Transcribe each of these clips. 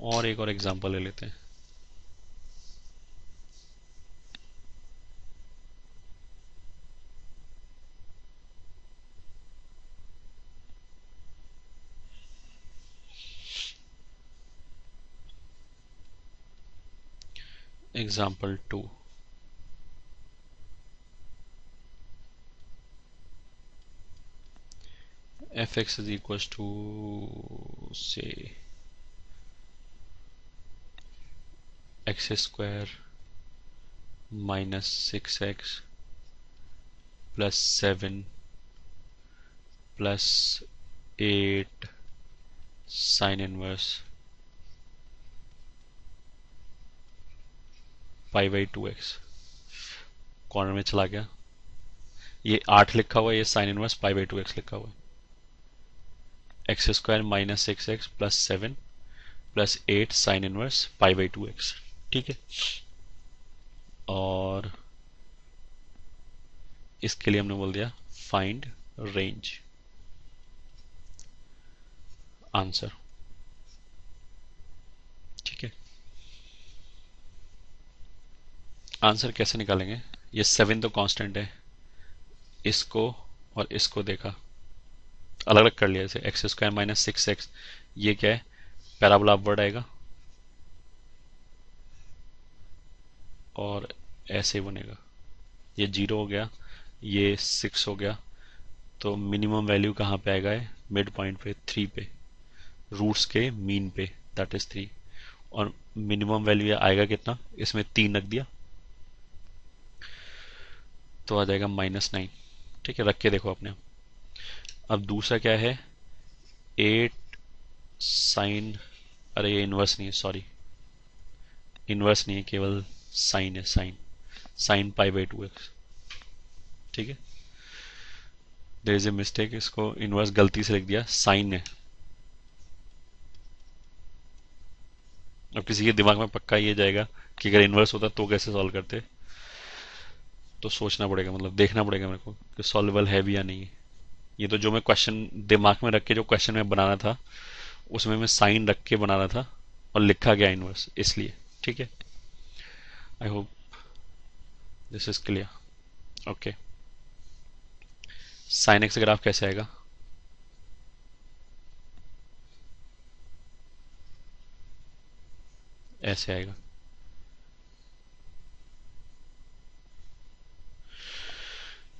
और एक और एग्जांपल ले लेते हैं। Example 2, fx is equals to say x square minus 6x plus 7 plus 8 sin inverse pi by 2x। Corner में चला गया, ये 8 लिखा हुआ है, ये sine inverse pi by 2x लिखा हुआ है। X square minus 6x plus 7 plus 8 sine inverse pi by 2x। ठीक है, और इसके लिए हमने बोल दिया फाइंड रेंज आंसर। ठीक है, आंसर कैसे निकालेंगे? ये 7 तो कांस्टेंट है, इसको और इसको देखा, अलग अलग कर लिया। जैसे एक्स स्क्वायर माइनस 6x, ये क्या है? पैराबोला अपवर्ड आएगा और ऐसे बनेगा, ये 0 हो गया, ये 6 हो गया। तो मिनिमम वैल्यू कहाँ पे आएगा? मिड पॉइंट पे, 3 पे, रूट्स के मीन पे, दैट इज 3। और मिनिमम वैल्यू आएगा कितना? इसमें 3 रख दिया तो आ जाएगा -9। ठीक है, रख के देखो अपने। अब दूसरा क्या है? 8 साइन, अरे ये इनवर्स नहीं है, सॉरी, इनवर्स नहीं है, केवल साइन है, sign, sign pi by 2x। ठीक है, देयर इज ए मिस्टेक, इसको इनवर्स गलती से लिख दिया, साइन है। अब किसी के दिमाग में पक्का ये जाएगा कि अगर इनवर्स होता तो कैसे सॉल्व करते, तो सोचना पड़ेगा, मतलब देखना पड़ेगा मेरे को कि सॉल्वेबल है भी या नहीं है। ये तो जो मैं क्वेश्चन दिमाग में रख के जो क्वेश्चन में बनाना था, उसमें मैं साइन रख के बना रहा था और लिखा गया इनवर्स, इसलिए। ठीक है, I hope this is clear. Okay, sine x का ग्राफ कैसे आएगा? ऐसे आएगा।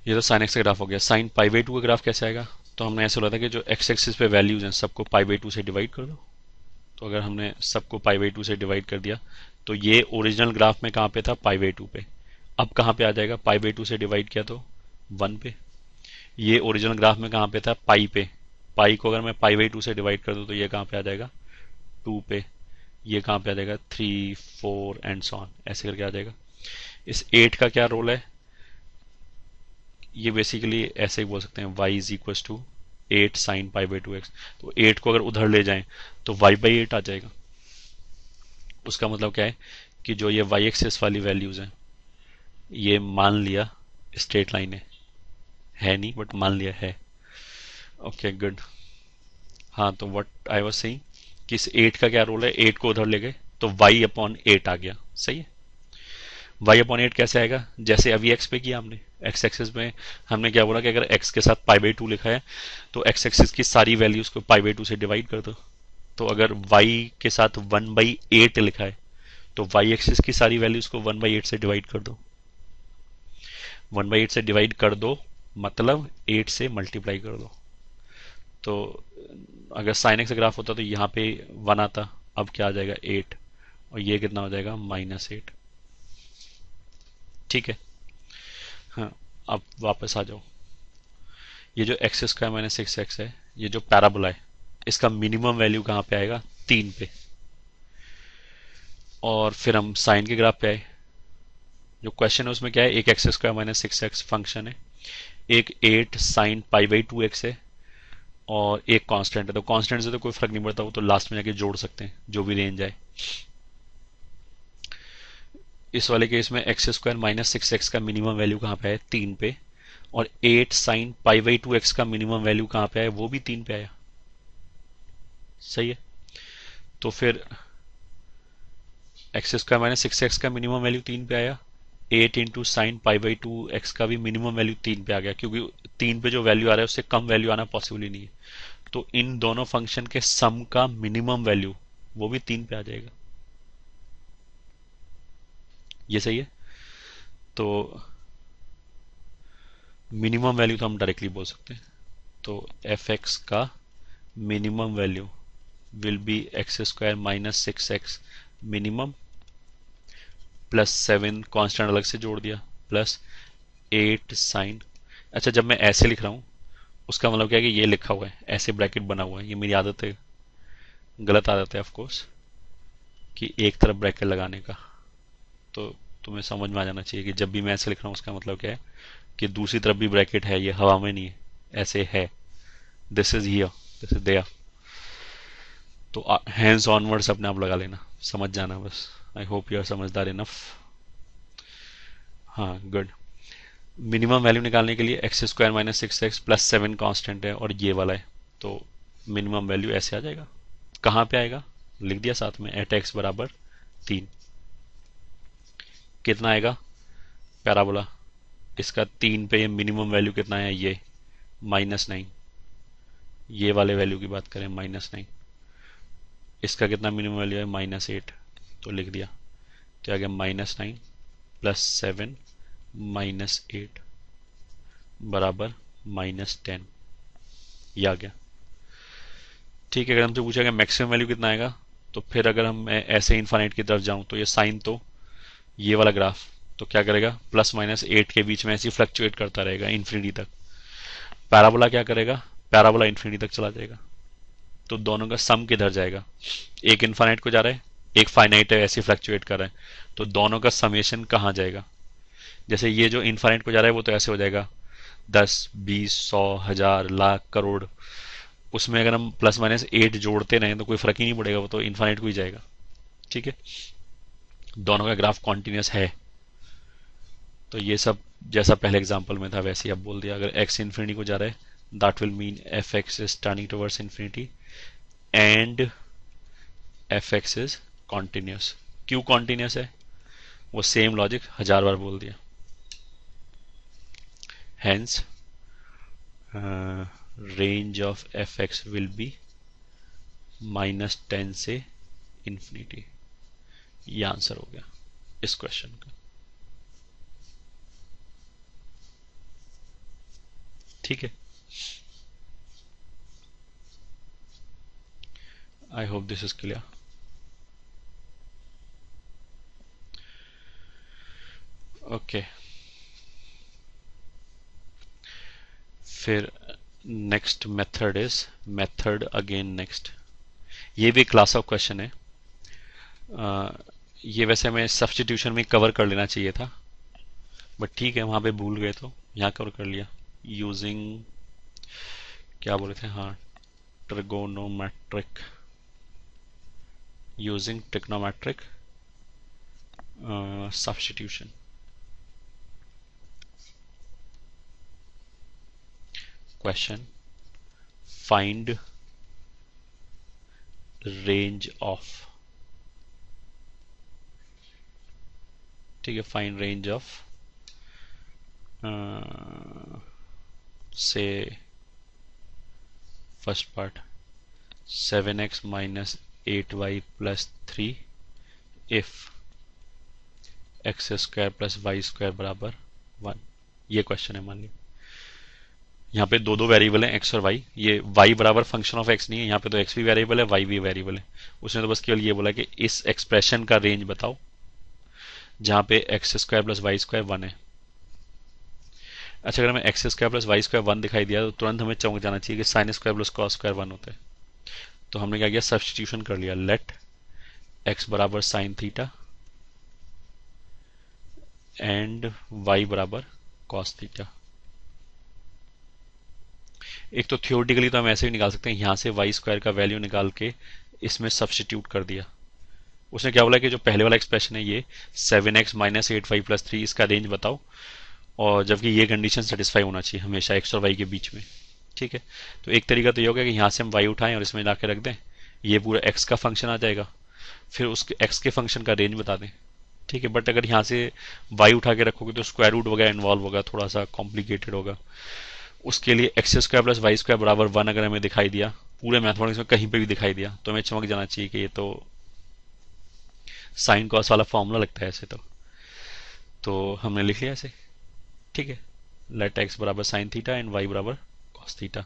ये तो साइन एक्स का ग्राफ हो गया। साइन पाई बाई 2 का ग्राफ कैसे आएगा? तो हमने ऐसे बोला था कि जो एक्स एक्सिस पे वैल्यूज हैं सबको पाई बाई 2 से डिवाइड कर दो। तो अगर हमने सबको पाई बाई 2 से डिवाइड कर दिया तो ये ओरिजिनल ग्राफ में कहाँ पे था? पाई बाई 2 पे। अब कहाँ पे आ जाएगा? पाई बाई 2 से डिवाइड किया तो 1 पे। ये ओरिजिनल ग्राफ में कहाँ पे था? पाई पे। पाई को अगर मैं पाई बाई 2 से डिवाइड कर दूँ तो ये कहाँ पे आ जाएगा? 2 पे। ये कहाँ पे आ जाएगा? 3, 4 एंड सो ऑन, ऐसे करके आ जाएगा। इस 8 का क्या रोल है? ये बेसिकली ऐसे ही बोल सकते हैं, y is equal to 8 sine pi by 2x। तो 8 को अगर उधर ले जाएं तो y बाई 8 आ जाएगा। उसका मतलब क्या है कि जो ये y एक्सिस वाली वैल्यूज हैं, ये मान लिया स्ट्रेट लाइन है नहीं, बट मान लिया है। Okay good. हाँ, तो व्हाट आई वाज सेइंग कि इस 8 का क्या रोल है? 8 को उधर ले गए तो y अपॉन 8 आ गया। सही है, y अपॉन 8 कैसे आएगा? जैसे अभी x पे किया हमने, x एक्सिस में हमने क्या बोला कि अगर x के साथ पाई बाई 2 लिखा है तो x एक्सिस की सारी वैल्यूज को पाई बाई 2 से डिवाइड कर दो। तो अगर y के साथ 1/8 लिखा है तो y एक्सिस की सारी वैल्यूज को 1/8 से डिवाइड कर दो। 1/8 से डिवाइड कर दो मतलब 8 से मल्टीप्लाई कर दो। तो अगर साइन एक्स ग्राफ होता तो यहाँ पे 1 आता, अब क्या आ जाएगा? 8, और ये कितना हो जाएगा? -8। ठीक है, हाँ, अब वापस आ जाओ। ये जो एक्स स्क्वायर माइनस 6x है, ये जो पैराबोला है, इसका मिनिमम वैल्यू कहाँ पे आएगा? 3 पे। और फिर हम साइन के ग्राफ पे आए। जो क्वेश्चन है उसमें क्या है? एक x square minus 6x function है, एक 8 साइन पाई बाई 2x है, और एक कांस्टेंट है। तो कांस्टेंट से तो कोई फर्क नहीं पड़ता, वो तो लास्ट में जाके जोड़ सकते हैं जो भी रेंज आए। इस वाले केस में एक्स स्क्वायर माइनस 6x का मिनिमम वैल्यू कहाँ पे है? 3 पे। और 8 साइन पाई बाई 2x का मिनिमम वैल्यू कहाँ पे आया? वो भी 3 पे आया। सही है, तो फिर एक्स स्क्वायर माइनस 6x का मिनिमम वैल्यू 3 पे आया, 8 into sine pi by 2x का भी मिनिमम वैल्यू 3 पे आ गया, क्योंकि 3 पे जो वैल्यू आ रहा है उससे कम वैल्यू आना पॉसिबल ही नहीं है। तो इन दोनों फंक्शन के सम का मिनिमम वैल्यू वो भी 3 पे आ जाएगा। ये सही है। तो मिनिमम वैल्यू तो हम डायरेक्टली बोल सकते हैं। तो एफ एक्स का minimum value will be x square minus 6x minimum plus 7 constant अलग से जोड़ दिया प्लस 8 साइन। अच्छा, जब मैं ऐसे लिख रहा हूं उसका मतलब क्या है कि ये लिखा हुआ है, ऐसे ब्रैकेट बना हुआ है, ये मेरी आदत है, गलत आदत है ऑफ कोर्स, कि एक तरफ ब्रैकेट लगाने का। तो तुम्हें समझ में आ जाना चाहिए कि जब भी मैं ऐसे लिख रहा हूँ उसका मतलब क्या है कि दूसरी तरफ भी ब्रैकेट है, ये हवा में नहीं है, ऐसे है, this is here, this is there. तो हैंड्स ऑनवर्ड्स अपने आप लगा लेना, समझ जाना बस। आई होप यू आर समझदार इनफ। हाँ, गुड। मिनिमम वैल्यू निकालने के लिए x square minus 6x plus 7 constant है और ये वाला है, तो मिनिमम वैल्यू ऐसे आ जाएगा। कहाँ पे आएगा, लिख दिया साथ में, एट एक्स बराबर 3। कितना आएगा पैराबोला, इसका 3 पे ये मिनिमम वैल्यू कितना है, ये -9। ये वाले वैल्यू की बात करें -9, इसका कितना मिनिमम वैल्यू है -8, तो लिख दिया। तो आ गया -9 प्लस 7 -8 बराबर -10, ये आ गया। ठीक है, अगर हमसे पूछा गया मैक्सिमम वैल्यू कितना आएगा, तो फिर अगर हम ऐसे इन्फाइनाइट की तरफ जाऊं तो ये साइन, तो ये वाला ग्राफ तो क्या करेगा, +-8 के बीच में ऐसे ही फ्लक्चुएट करता रहेगा इन्फिनिटी तक। पैराबोला क्या करेगा, पैराबोला इन्फिनिटी तक चला जाएगा। तो दोनों का सम किधर जाएगा, एक इन्फाइनाइट को जा रहा है, एक फाइनाइट है, ऐसे फ्लक्चुएट कर रहा है, तो दोनों का समेशन कहाँ जाएगा। जैसे ये जो इन्फाइनाइट को जा रहा है वो तो ऐसे हो जाएगा 10, 20, 100, 1000, लाख, करोड़। उसमें अगर हम +-8 जोड़ते रहें तो कोई फर्क ही नहीं पड़ेगा, वो तो इन्फाइनाइट को ही जाएगा। ठीक है, दोनों का ग्राफ कॉन्टिन्यूस है। तो ये सब जैसा पहले एग्जांपल में था वैसे ही अब बोल दिया। अगर x इन्फिनिटी को जा रहा है that will mean F x is turning towards infinity and F x is continuous. क्यों कॉन्टिन्यूस है, वो सेम लॉजिक 1000 बार बोल दिया। Hence range of F x will be -10 से इन्फिनिटी। ये आंसर हो गया इस क्वेश्चन का। ठीक है, I hope this is clear. Okay, फिर next method is method again next. ये भी क्लास ऑफ क्वेश्चन है। ये वैसे हमें सब्स्टिट्यूशन में कवर कर लेना चाहिए था, बट ठीक है, वहां पे भूल गए तो यहाँ कवर कर लिया। यूजिंग, क्या बोले थे, हाँ, trigonometric, using trigonometric substitution. Question, find range of, ठीक है, फाइंड रेंज ऑफ से first part 7x minus 8y plus 3 if x square plus Y square बराबर 1। ये क्वेश्चन है। मान ली यहाँ पे दो वेरिएबल हैं x और y। ये y बराबर फंक्शन ऑफ x नहीं है, यहाँ पे तो x भी वेरिएबल है, y भी वेरिएबल है। उसने तो बस केवल ये बोला कि इस एक्सप्रेशन का रेंज बताओ जहाँ पे x square plus Y square 1 है। अच्छा, अगर हमें x square plus Y square 1 दिखाई दिया तो तुरंत हमें चौंक जाना चाहिए कि sine square plus cos square 1 होता है। तो हमने क्या किया, सब्स्टिट्यूशन कर लिया। लेट x बराबर साइन थीटा एंड y बराबर कॉस थीटा। एक तो थियोरेटिकली तो हम ऐसे भी निकाल सकते हैं, यहां से वाई स्क्वायर का वैल्यू निकाल के इसमें सब्स्टिट्यूट कर दिया। उसने क्या बोला कि जो पहले वाला एक्सप्रेशन है ये 7x माइनस 8y प्लस 3, इसका रेंज बताओ, और जबकि ये कंडीशन सेटिस्फाई होना चाहिए हमेशा x और y के बीच में। ठीक है, तो एक तरीका तो ये होगा कि यहाँ से हम y उठाएं और इसमें लाके रख दें, ये पूरा x का फंक्शन आ जाएगा, फिर उसके एक्स के फंक्शन का रेंज बता दें, ठीक है। बट अगर यहाँ से वाई उठा के रखोगे तो स्क्वायर रूट वगैरह इन्वॉल्व होगा, थोड़ा सा कॉम्प्लिकेटेड होगा। उसके लिए x square plus Y square बराबर 1 अगर हमें दिखाई दिया, पूरे मैथमेटिक्स में कहीं पे भी दिखाई दिया, तो हमें चमक जाना चाहिए कि ये तो साइन कॉस वाला फॉर्मूला लगता है ऐसे। तो हमने लिख लिया ऐसे, ठीक है। लेट एक्स बराबर साइन थीटा एंड वाई बराबर कॉस थीटा।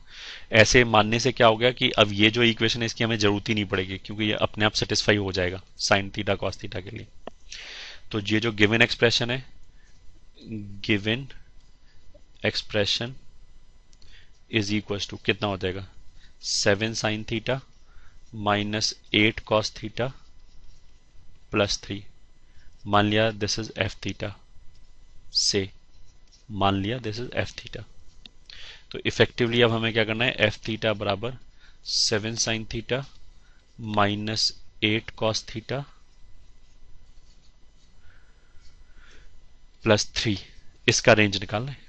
ऐसे मानने से क्या हो गया कि अब ये जो इक्वेशन है इसकी हमें जरूरत ही नहीं पड़ेगी, क्योंकि ये अपने आप सेटिस्फाई हो जाएगा साइन थीटा कॉस थीटा के लिए। तो ये जो गिवन एक्सप्रेशन है, given expression is equal to कितना हो जाएगा, 7 sine theta minus 8 cos theta plus 3। मान लिया दिस इज एफ थीटा, से मान लिया दिस इज एफ थीटा। तो इफेक्टिवली अब हमें क्या करना है, एफ थीटा बराबर 7 sine theta minus 8 cos theta plus 3, इसका रेंज निकालना है।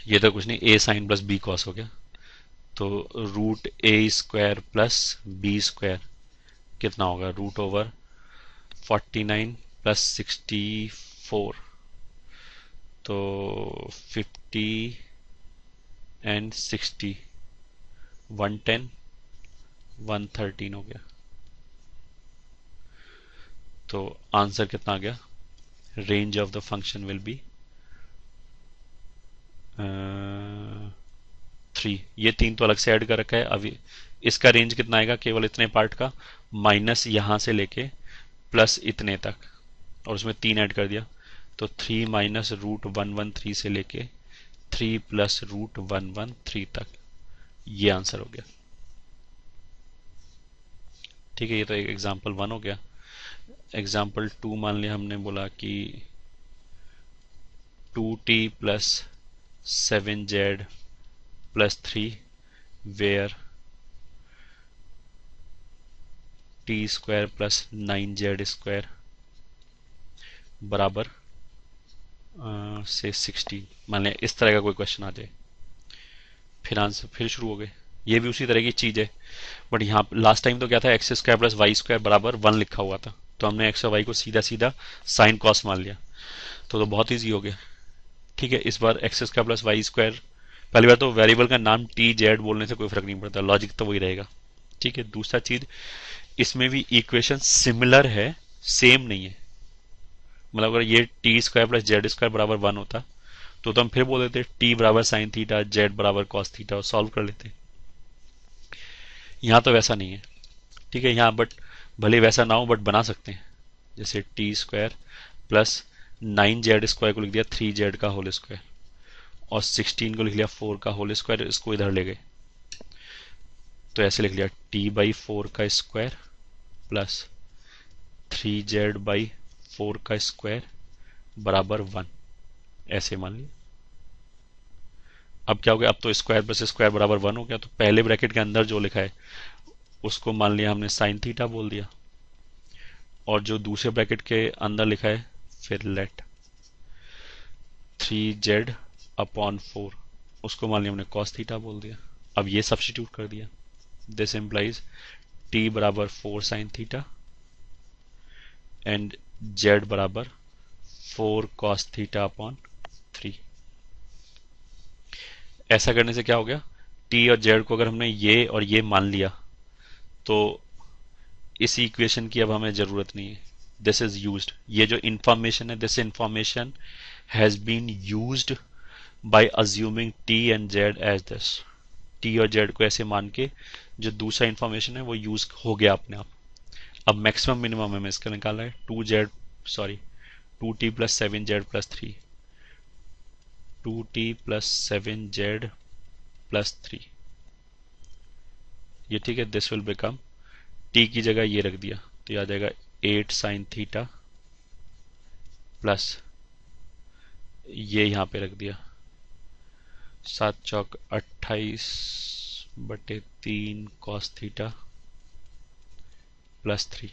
ये तो कुछ नहीं, ए साइन प्लस बी कॉस हो गया, तो रूट ए स्क्वायर प्लस बी स्क्वायर कितना होगा, रूट ओवर 49 प्लस 64, तो 50 एंड 60 110 113 हो गया। तो आंसर कितना आ गया, range of the function will be 3। ये 3 तो अलग से ऐड कर रखा है। अभी इसका रेंज कितना आएगा, केवल इतने पार्ट का, माइनस यहां से लेके प्लस इतने तक, और उसमें 3 ऐड कर दिया, तो 3 माइनस रूट 113 से लेके 3 प्लस रूट 113 तक, ये आंसर हो गया, ठीक है। ये तो एक एग्जाम्पल 1 हो गया। एग्जाम्पल 2 मान लिया हमने बोला कि 2t plus 7z plus 3 where t square plus 9z square बराबर से 16। मान लिया इस तरह का कोई क्वेश्चन आ जाए, फिर आंसर फिर शुरू हो गए। ये भी उसी तरह की चीज है, बट यहाँ लास्ट टाइम तो क्या था, x square plus Y square बराबर 1 लिखा हुआ था, तो हमने एक्स और वाई को सीधा सीधा साइन कॉस मान लिया, तो बहुत ईजी हो गया, ठीक है। इस बार X square plus Y square, पहली बार तो वेरिएबल का नाम टी जेड बोलने से कोई फर्क नहीं पड़ता, लॉजिक तो वही रहेगा, ठीक है। दूसरा चीज, इसमें भी इक्वेशन सिमिलर है, सेम नहीं है। मतलब अगर ये T square plus Z square बराबर 1 होता तो हम फिर बोल देते टी बराबर साइन थीटा, जेड बराबर कॉस थीटा, और सॉल्व कर लेते। यहाँ तो वैसा नहीं है, ठीक है। यहाँ बट भले वैसा ना हो, बट बना सकते हैं, जैसे T square plus 9z square को लिख दिया 3z का होल स्क्वायर, और 16 को लिख लिया 4 का होल स्क्वायर, इसको इधर ले गए, तो ऐसे लिख लिया t बाई 4 का स्क्वायर प्लस 3z बाई 4 का स्क्वायर बराबर 1, ऐसे मान लिया। अब क्या हो गया, अब तो स्क्वायर प्लस स्क्वायर बराबर 1 हो गया, तो पहले ब्रैकेट के अंदर जो लिखा है उसको मान लिया हमने साइन थीटा बोल दिया, और जो दूसरे ब्रैकेट के अंदर लिखा है फिर लेट 3z अपॉन 4, उसको मान लिया हमने कॉस थीटा बोल दिया। अब ये सब्स्टिट्यूट कर दिया, दिस इंप्लाइज t बराबर 4 साइन थीटा एंड z बराबर 4 कॉस थीटा अपॉन 3। ऐसा करने से क्या हो गया, t और z को अगर हमने ये और ये मान लिया तो इस इक्वेशन की अब हमें जरूरत नहीं है, दिस इज यूज्ड। ये जो इंफॉर्मेशन है, this information has been used by assuming t and z as this. t और z को ऐसे मान के जो दूसरा इंफॉर्मेशन है वो यूज हो गया अपने आप। अब मैक्सिमम मिनिमम हमें इसका निकालना है, 2t plus 7z plus 3, 2t plus 7z plus 3, ये ठीक है। दिस विल बिकम, t की जगह ये रख दिया तो ये आ जाएगा 8 साइन थीटा प्लस ये यहां पे रख दिया 7 चौक 28 बटे 3 कॉस थीटा प्लस 3।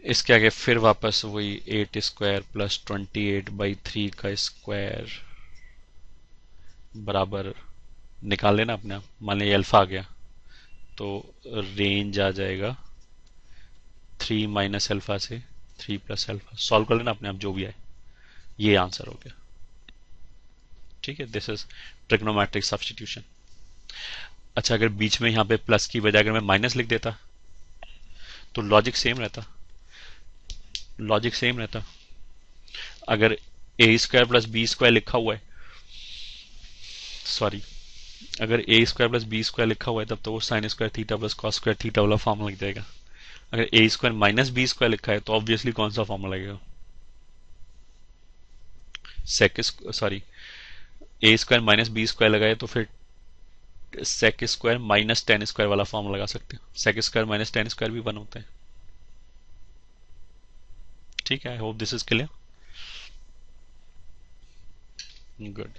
इसके आगे फिर वापस वही 8 स्क्वायर प्लस 28 बाई 3 का स्क्वायर बराबर निकाल लेना अपने आप। मान लिया अल्फा आ गया तो रेंज आ जाएगा 3 माइनस अल्फा से 3 प्लस अल्फा। सॉल्व कर लेना अपने आप जो भी आए, ये आंसर हो गया। ठीक है, दिस इज ट्रिग्नोमेट्रिक सब्स्टिट्यूशन। अच्छा, अगर बीच में यहाँ पे प्लस की बजाय अगर मैं माइनस लिख देता तो लॉजिक सेम रहता, लॉजिक सेम रहता। अगर ए स्क्वायर प्लस बी स्क्वायर लिखा हुआ है, सॉरी, अगर ए स्क्वायर प्लस बी स्क्वायर लिखा हुआ है तब तो वो sine square theta plus cos square theta वाला फॉर्मूला लग जाएगा। अगर ए स्क्वायर माइनस बी स्क्वायर लिखा है तो ऑब्वियसली कौन सा फॉर्मूला लगेगा? सेक, सॉरी, ए स्क्वायर माइनस बी स्क्वायर लगाए तो फिर सेक स्क्वायर माइनस टेन स्क्वायर वाला फॉर्मूला लगा सकते हो। Sec square minus tan square भी वन होता है। ठीक है, I hope this is clear. Good.